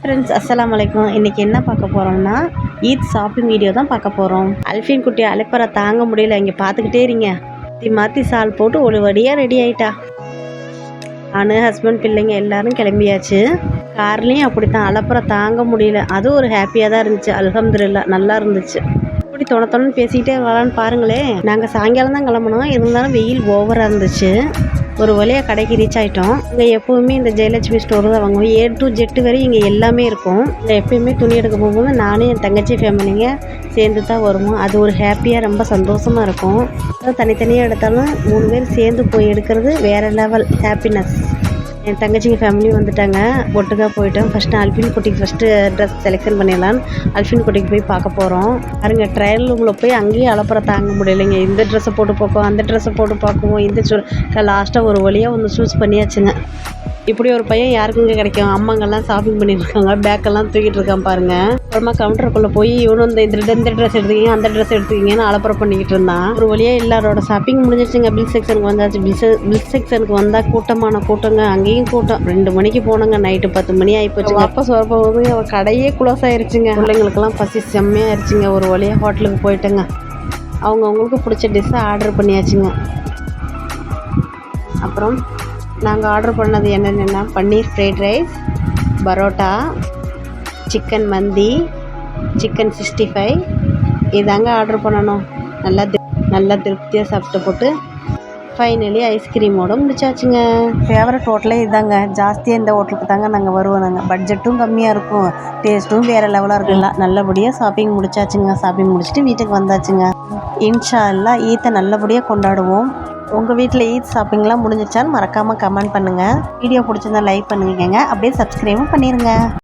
Friends அஸ்ஸலாமு அலைக்கும். இன்றைக்கி என்ன பார்க்க போகிறோம்னா ஈத் ஷாப்பிங் வீடியோ தான் பார்க்க போகிறோம். அல்ஃபின் குட்டி அலைப்பற தாங்க முடியல. இங்கே பார்த்துக்கிட்டே இருங்க. மாற்றி சால் போட்டு ஒரு வழியாக ரெடி ஆகிட்டா. நான் ஹஸ்பண்ட் பிள்ளைங்க எல்லோரும் கிளம்பியாச்சு. கார்லேயும் அப்படி தான் அலைப்பற தாங்க முடியல. அதுவும் ஒரு ஹாப்பியாக தான் இருந்துச்சு. அல்ஹம்துலில்லாஹ் நல்லா இருந்துச்சு. இப்படி தொணன்னு பேசிக்கிட்டே வரலான்னு பாருங்களேன். நாங்கள் சாயங்காலம் தான் கிளம்புனோம். இருந்தாலும் வெயில் ஓவராக இருந்துச்சு. ஒரு வழியாக கடைக்கு ரீச் ஆகிட்டோம். இங்கே எப்போவுமே இந்த ஜெயலட்சுமி ஸ்டோர் தான் வாங்குவோம். A to Z வரை இங்கே எல்லாமே இருக்கும். இல்லை எப்போயுமே துணி எடுக்க போகும்போது நானும் என் தங்கச்சி ஃபேமிலிங்க சேர்ந்து தான் வருவோம். அது ஒரு ஹாப்பியாக ரொம்ப சந்தோஷமாக இருக்கும். தனித்தனியாக எடுத்தாலும் 3 பேர் சேர்ந்து போய் எடுக்கிறது வேறு லெவல் ஹாப்பினஸ். என் தங்கச்சிங்க ஃபேமிலியும் வந்துட்டாங்க. ஒட்டுக்காக போயிட்டோம். ஃபஸ்ட்டு அல்ஃபின் குட்டிக்கு ஃபஸ்ட்டு ட்ரெஸ் செலெக்ஷன் பண்ணிடலான்னு அல்ஃபின் குட்டிக்கு போய் பார்க்க போகிறோம். பாருங்க ட்ரையல் ரூமில் போய் அங்கேயே அலப்பற தாங்க முடியலைங்க. இந்த ட்ரெஸ்ஸை போட்டு பார்க்குவோம், அந்த ட்ரெஸ்ஸை போட்டு பார்க்குவோம், இந்த லாஸ்ட்டாக ஒரு வழியாக ஒன்று சூஸ் பண்ணியாச்சுங்க. இப்படி ஒரு பையன் யாருக்குங்க கிடைக்கும்? அம்மாங்கெல்லாம் ஷாப்பிங் பண்ணிட்டு இருக்காங்க. பேக்கெல்லாம் தூக்கிட்டு இருக்கான் பாருங்க. அப்புறமா கவுண்டருக்குள்ளே போய் இவனும் இந்த ட்ரெஸ் எடுத்துக்கிங்க, அந்த ட்ரெஸ் எடுத்துக்கிங்கன்னு அலப்பறை பண்ணிக்கிட்டு இருந்தான். ஒரு வழியாக எல்லாரோட ஷாப்பிங் முடிஞ்சிருச்சுங்க. பில் செக்ஷனுக்கு வந்தாச்சு. பில் செக்ஷனுக்கு வந்தால் கூட்டமான கூட்டங்க. அங்கேயும் கூட்டம். 2 மணிக்கு போனோங்க. நைட்டு 10 மணி ஆகிப்போச்சு. அப்போ போது அவன் கடையே க்ளோஸ் ஆயிடுச்சுங்க. பிள்ளைங்களுக்கெல்லாம் பசி செம்மையாக ஆயிடுச்சுங்க. ஒரு வழியாக ஹோட்டலுக்கு போயிட்டேங்க. அவங்களுக்கு பிடிச்ச டிஷ்ஷை ஆர்டர் பண்ணியாச்சுங்க. அப்புறம் நாங்கள் ஆர்டர் பண்ணது என்னென்னா பன்னீர் ஃப்ரைட் ரைஸ், பரோட்டா, சிக்கன் மந்தி, சிக்கன் 65 இதாங்க ஆர்டர் பண்ணணும். நல்லா திருப்தியாக சாப்பிட்டு போட்டு ஃபைனலி ஐஸ்கிரீமோடு முடிச்சாச்சுங்க. ஃபேவரட் ஹோட்டலே இதாங்க. ஜாஸ்தியாக இந்த ஹோட்டலுக்கு தாங்க நாங்கள் வருவோம். நாங்கள் பட்ஜெட்டும் கம்மியாக இருக்கும், டேஸ்ட்டும் வேறு லெவலாக இருக்குல்ல. நல்லபடியாக ஷாப்பிங் முடிச்சாச்சுங்க. ஷாப்பிங் முடிச்சுட்டு வீட்டுக்கு வந்தாச்சுங்க. இன்ஷா அல்லாஹ் ஈத்தை நல்லபடியாக கொண்டாடுவோம். உங்கள் வீட்டில் ஈத் ஷாப்பிங்லாம் முடிஞ்சிச்சான்னு மறக்காமல் கமெண்ட் பண்ணுங்கள். வீடியோ பிடிச்சிருந்தா லைக் பண்ணுங்க. அப்படியே சப்ஸ்கிரைபும் பண்ணிடுங்க.